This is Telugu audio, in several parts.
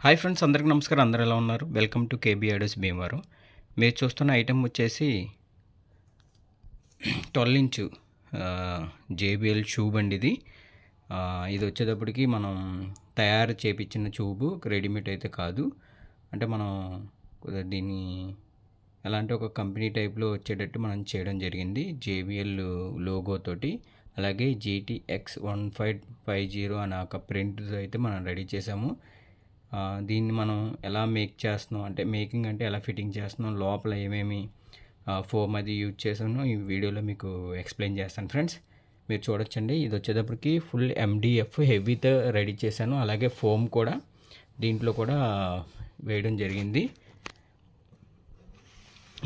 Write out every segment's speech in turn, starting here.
హాయ్ ఫ్రెండ్స్, అందరికీ నమస్కారం. అందరూ ఎలా ఉన్నారు? Welcome to KB ideas Bhimavaram. మీరు చూస్తున్న ఐటెం వచ్చేసి 12 ఇంచు జేబిఎల్ ట్యూబ్ అండి. ఇది వచ్చేటప్పటికి మనం తయారు చేపించిన ట్యూబు, రెడీమేడ్ అయితే కాదు. అంటే మనం దీన్ని ఎలా అంటే ఒక కంపెనీ టైప్లో వచ్చేటట్టు మనం చేయడం జరిగింది. జేబిఎల్ లోగోతోటి, అలాగే GTX1550 అనే ఒక ప్రింట్ అయితే మనం రెడీ చేసాము. దీన్ని మనం ఎలా మేక్ చేస్తున్నాం అంటే మేకింగ్ అంటే ఎలా ఫిట్టింగ్ చేస్తున్నాం, లోపల ఏమేమి ఫోమ్ అది యూజ్ చేసాను ఈ వీడియోలో మీకు ఎక్స్ప్లెయిన్ చేస్తాను ఫ్రెండ్స్. మీరు చూడొచ్చండి. ఇది వచ్చేటప్పటికి ఫుల్ MDF హెవీతో రెడీ చేశాను. అలాగే ఫోమ్ కూడా దీంట్లో కూడా వేయడం జరిగింది.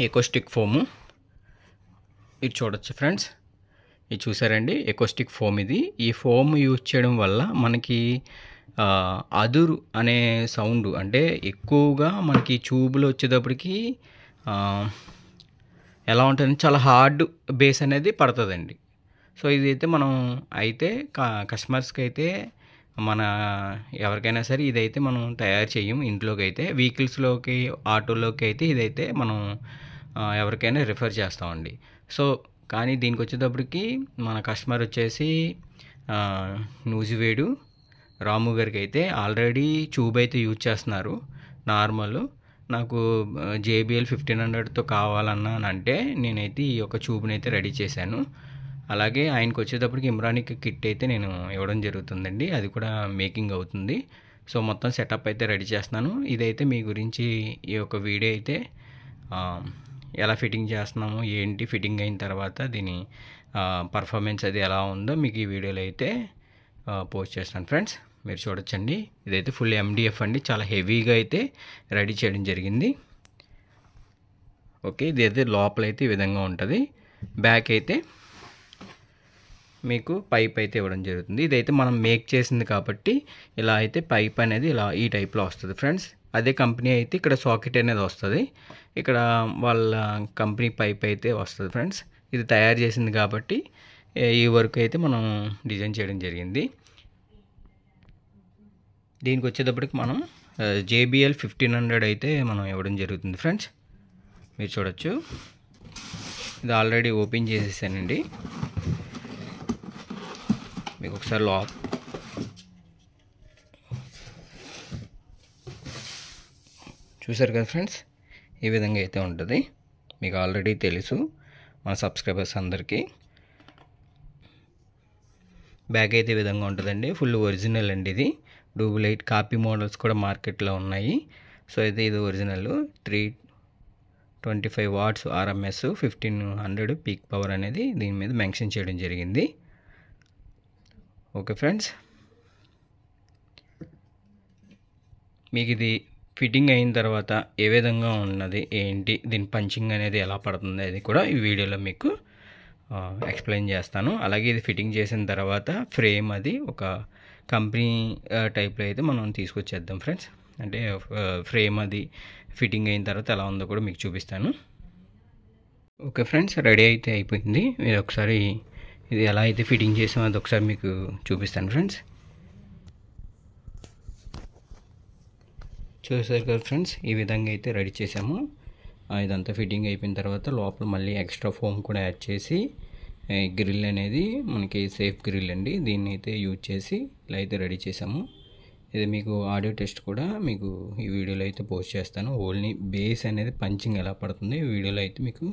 ఎకోస్టిక్ ఫోము ఇది చూడొచ్చు ఫ్రెండ్స్. ఇది చూసారండి, ఎకోస్టిక్ ఫోమ్ ఇది. ఈ ఫోమ్ యూజ్ చేయడం వల్ల మనకి అదురు అనే సౌండ్ అంటే ఎక్కువగా మనకి ట్యూబ్లో వచ్చేటప్పటికి ఎలా ఉంటుంది, చాలా హార్డ్ బేస్ అనేది పడుతుందండి. సో ఇదైతే మనం అయితే కస్టమర్స్కి అయితే మన ఎవరికైనా సరే ఇదైతే మనం తయారు చేయం ఇంట్లోకి అయితే. వెహికల్స్లోకి, ఆటోలోకి అయితే ఇదైతే మనం ఎవరికైనా రిఫర్ చేస్తామండి. సో కానీ దీనికి వచ్చేటప్పటికి మన కస్టమర్ వచ్చేసి నూజివేడు రాము గారికి అయితే ఆల్రెడీ ట్యూబ్ అయితే యూజ్ చేస్తున్నారు నార్మల్. నాకు JBL 1500తో కావాలన్నా అంటే నేనైతే ఈ యొక్క ట్యూబ్ని అయితే రెడీ చేశాను. అలాగే ఆయనకు వచ్చేటప్పటికి ఇమ్రానిక్ కిట్ అయితే నేను ఇవ్వడం జరుగుతుందండి. అది కూడా మేకింగ్ అవుతుంది. సో మొత్తం సెటప్ అయితే రెడీ చేస్తున్నాను. ఇదైతే మీ గురించి ఈ యొక్క వీడియో అయితే ఎలా ఫిట్టింగ్ చేస్తున్నాము, ఏంటి, ఫిట్టింగ్ అయిన తర్వాత దీని పర్ఫార్మెన్స్ అది ఎలా ఉందో మీకు ఈ వీడియోలో అయితే పోస్ట్ చేస్తాను ఫ్రెండ్స్. మీరు చూడొచ్చండి. ఇదైతే ఫుల్ MDF అండి, చాలా హెవీగా అయితే రెడీ చేయడం జరిగింది. ఓకే, ఇది అయితే లోపలైతే ఈ విధంగా ఉంటుంది. బ్యాక్ అయితే మీకు పైప్ అయితే ఇవ్వడం జరుగుతుంది. ఇదైతే మనం మేక్ చేసింది కాబట్టి ఇలా అయితే పైప్ అనేది ఇలా ఈ టైప్లో వస్తుంది ఫ్రెండ్స్. అదే కంపెనీ అయితే ఇక్కడ సాకెట్ అనేది వస్తుంది, ఇక్కడ వాళ్ళ కంపెనీ పైప్ అయితే వస్తుంది ఫ్రెండ్స్. ఇది తయారు చేసింది కాబట్టి ఈ వర్క్ అయితే మనం డిజైన్ చేయడం జరిగింది. దీనికి వచ్చేటప్పటికి మనం JBL 1500 అయితే మనం ఇవ్వడం జరుగుతుంది ఫ్రెండ్స్. మీరు చూడొచ్చు, ఇది ఆల్రెడీ ఓపెన్ చేసేసానండి. మీకు ఒకసారి చూసారు కదా ఫ్రెండ్స్, ఈ విధంగా అయితే ఉంటుంది. మీకు ఆల్రెడీ తెలుసు మన సబ్స్క్రైబర్స్ అందరికీ. బ్యాగ్ అయితే ఈ విధంగా ఉంటుందండి, ఫుల్ ఒరిజినల్ అండి. ఇది డూప్లైట్ కాపీ మోడల్స్ కూడా మార్కెట్లో ఉన్నాయి. సో అయితే ఇది original. 325 watts RMS, 1500 peak power అనేది దీని మీద మెన్షన్ చేయడం జరిగింది. ఓకే ఫ్రెండ్స్, మీకు ఇది ఫిట్టింగ్ అయిన తర్వాత ఏ విధంగా ఉన్నది, ఏంటి, దీని పంచింగ్ అనేది ఎలా పడుతుంది అది కూడా ఈ వీడియోలో మీకు ఎక్స్ప్లెయిన్ చేస్తాను. అలాగే ఇది ఫిట్టింగ్ చేసిన తర్వాత ఫ్రేమ్ అది ఒక కంపెనీ టైప్లో అయితే మనం తీసుకొచ్చేద్దాం ఫ్రెండ్స్. అంటే ఫ్రేమ్ అది ఫిట్టింగ్ అయిన తర్వాత ఎలా ఉందో కూడా మీకు చూపిస్తాను. ఓకే ఫ్రెండ్స్, రెడీ అయితే అయిపోయింది. మీరు ఒకసారి ఇది ఎలా అయితే ఫిట్టింగ్ చేసామో అది ఒకసారి మీకు చూపిస్తాను ఫ్రెండ్స్. చూసారు కదా ఫ్రెండ్స్, ఈ విధంగా అయితే రెడీ చేసాము. ఇదంతా ఫిట్టింగ్ అయిపోయిన తర్వాత లోపల మళ్ళీ ఎక్స్ట్రా ఫోమ్ కూడా యాడ్ చేసి గ్రిల్ అనేది మనకి సేఫ్ గ్రిల్ అండి, దీన్ని అయితే యూజ్ చేసి ఇలా అయితే రెడీ చేసాము. ఇది మీకు ఆడియో టెస్ట్ కూడా మీకు ఈ వీడియోలో అయితే పోస్ట్ చేస్తాను. ఓన్లీ బేస్ అనేది పంచింగ్ ఎలా పడుతుంది ఈ వీడియోలో అయితే మీకు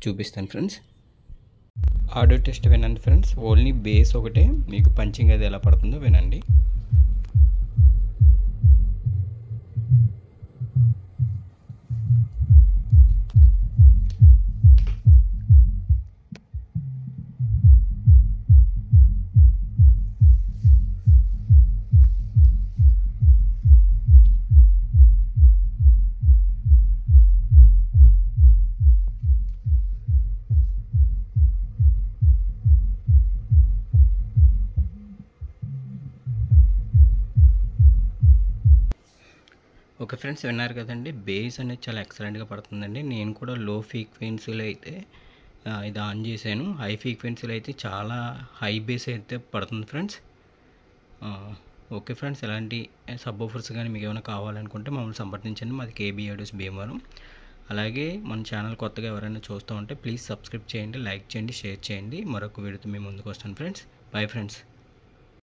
చూపిస్తాను ఫ్రెండ్స్. ఆడియో టెస్ట్ వినండి ఫ్రెండ్స్, ఓన్లీ బేస్ ఒకటే, మీకు పంచింగ్ అది ఎలా పడుతుందో వినండి. ఓకే ఫ్రెండ్స్, విన్నారు కదండి, బేస్ అనేది చాలా ఎక్సలెంట్గా పడుతుందండి. నేను కూడా లో ఫ్రీక్వెన్సీలో అయితే ఇది ఆన్ చేశాను. హై ఫ్రీక్వెన్సీలో అయితే చాలా హై బేస్ అయితే పడుతుంది ఫ్రెండ్స్. ఓకే ఫ్రెండ్స్, ఎలాంటి సబ్ ఆఫర్స్ కానీ మీకు ఏమైనా కావాలనుకుంటే మమ్మల్ని సంప్రదించండి. మాది కేబీ ఆడియోస్ భీమవరం. అలాగే మన ఛానల్ కొత్తగా ఎవరైనా చూస్తూ ఉంటే ప్లీజ్ సబ్స్క్రైబ్ చేయండి, లైక్ చేయండి, షేర్ చేయండి. మరొక వీడియోతో మీ ముందుకు వస్తాను ఫ్రెండ్స్. Bye friends.